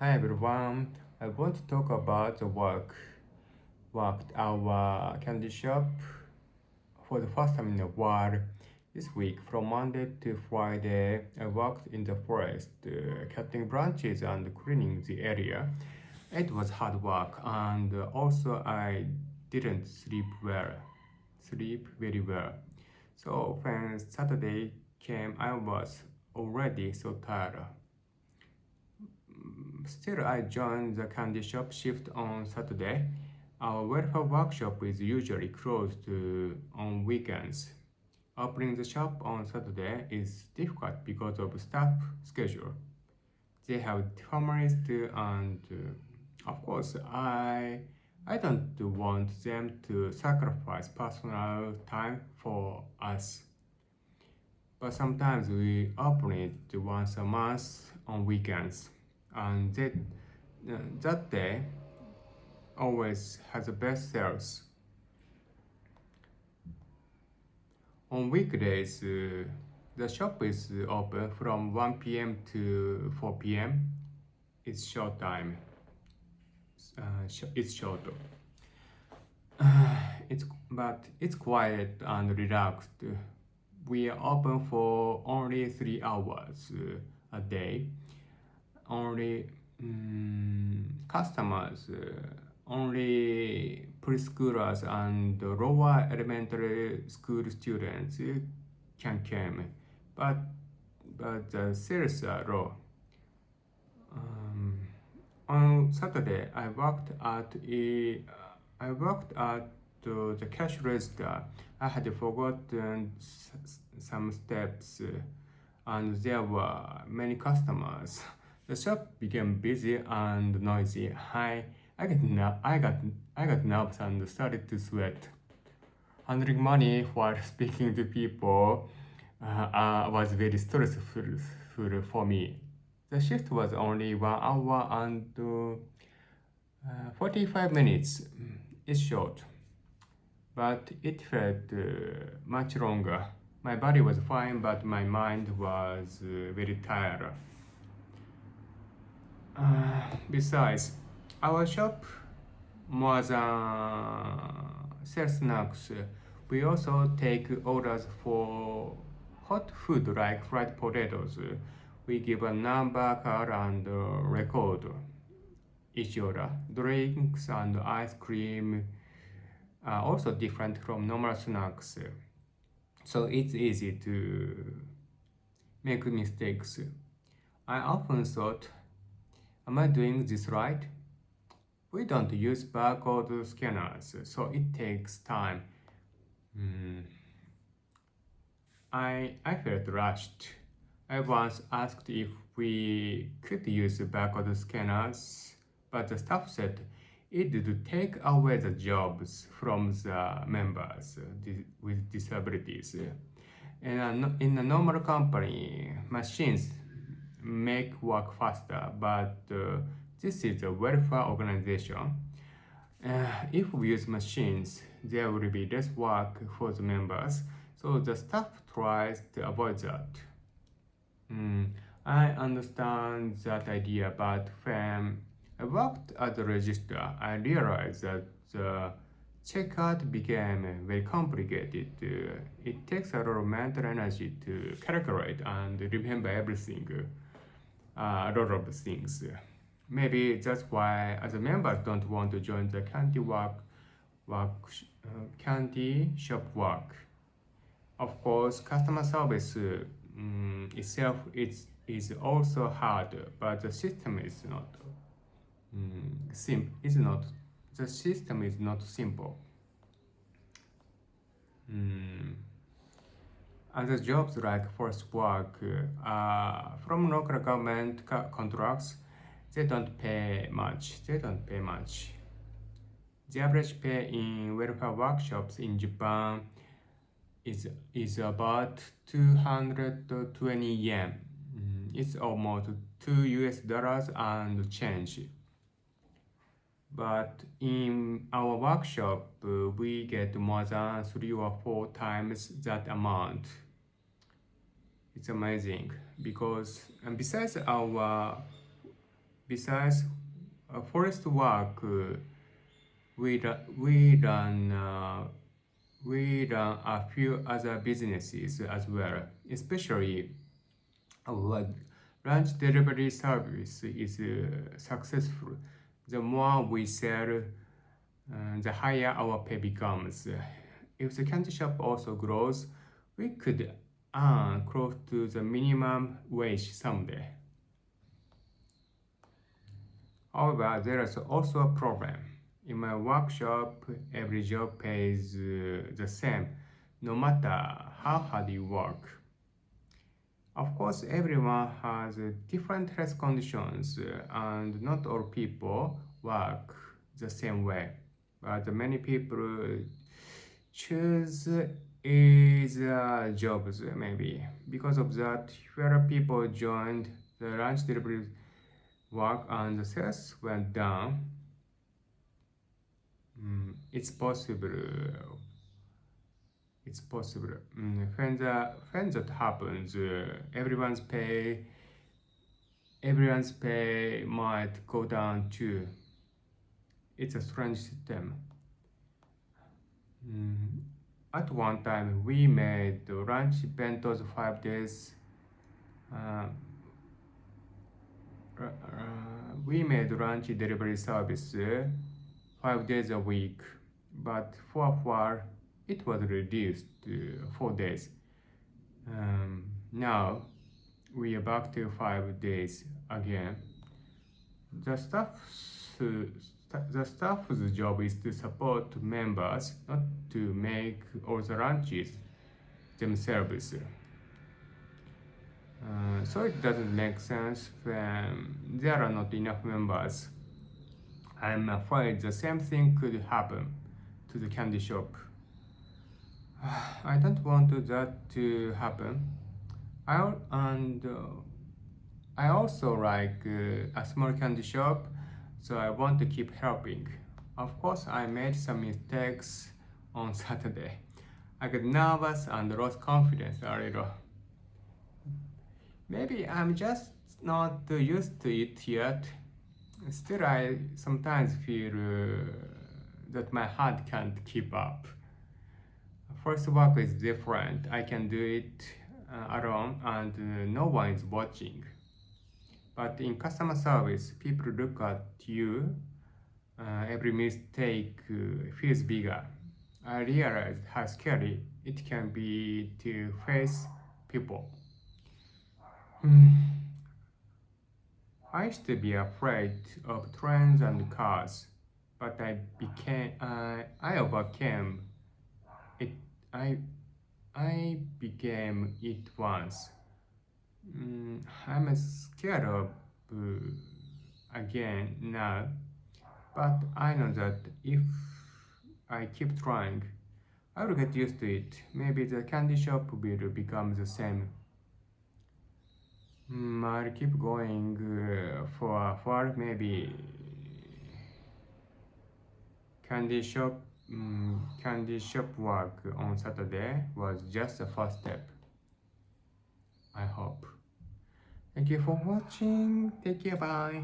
Hi everyone, I want to talk about the worked our candy shop for the first time in a while. This week, from Monday to Friday, I worked in the forest, cutting branches and cleaning the area. It was hard work, and also I didn't sleep very well. So when Saturday came, I was already so tired. Still, I joined the candy shop shift on Saturday. Our welfare workshop is usually closed on weekends. Opening the shop on Saturday is difficult because of staff schedule. They have families too, and of course, I don't want them to sacrifice personal time for us. But sometimes we open it once a month on weekends, and that day always has the best sales. On weekdays, the shop is open from 1 p.m. to 4 p.m. It's short time. It's short. It's quiet and relaxed. We are open for only 3 hours a day. Only customers, only preschoolers and lower elementary school students can come, but the sales are low. Um, on Saturday, I worked at the cash register. I had forgotten some steps, and there were many customers. The shop became busy and noisy. I got nervous and started to sweat. Handling money while speaking to people was very stressful for me. The shift was only 1 hour and 45 minutes. It's short, but it felt much longer. My body was fine, but my mind was very tired. Besides, our shop more than sell snacks. We also take orders for hot food like fried potatoes. We give a number card and record each order. Drinks and ice cream are also different from normal snacks, so it's easy to make mistakes. I often thought, am I doing this right? We don't use barcode scanners, so it takes time. Mm, I felt rushed. I once asked if we could use barcode scanners, but the staff said it would take away the jobs from the members with disabilities. In a normal company, machines make work faster, but this is a welfare organization. If we use machines, there will be less work for the members, so the staff tries to avoid that. Mm, I understand that idea, but when I worked at the register, I realized that the checkout became very complicated. It takes a lot of mental energy to calculate and remember everything, a lot of things. Maybe that's why other members don't want to join the candy shop work. Of course, customer service itself is also hard, but the system is not is not the system is not simple. Mm, Other jobs like forced work from local government contracts, they don't pay much. They don't pay much. The average pay in welfare workshops in Japan is about 220 yen. It's almost 2 US dollars and change. But in our workshop, we get more than 3 or 4 times that amount. It's amazing because and Besides forest work, we, ra- we run we run a few other businesses as well, especially our lunch delivery service is successful. The more we sell, the higher our pay becomes. If the candy shop also grows, we could earn close to the minimum wage someday. However, there is also a problem. In my workshop, every job pays the same, no matter how hard you work. Of course, everyone has different health conditions, and not all people work the same way. But many people choose easy jobs, maybe. Because of that, fewer people joined the lunch delivery work, and the sales went down. It's possible. It's possible. When that happens, everyone's pay might go down too. It's a strange system. At one time, we made lunch bentos 5 days. Uh, we made lunch delivery service 5 days a week, but for a while it was reduced to 4 days. Now we are back to 5 days again. The staff's job is to support members, not to make all the lunches themselves. So it doesn't make sense when there are not enough members. I'm afraid the same thing could happen to the candy shop. I don't want that to happen. And I also like a small candy shop, so I want to keep helping. Of course, I made some mistakes on Saturday. I got nervous and lost confidence a little. Maybe I'm just not used to it yet. Still, I sometimes feel that my heart can't keep up. First work is different. I can do it alone and no one is watching. But in customer service, people look at you. Every mistake feels bigger. I realized how scary it can be to face people. I used to be afraid of trains and cars, but I overcame it. I I became it once. I'm scared of again now, but I know that if I keep trying, I will get used to it. Maybe the candy shop will become the same. I'll keep going for maybe candy shop. Candy shop work on Saturday was just the first step. I hope. Thank you for watching. Take care. Bye.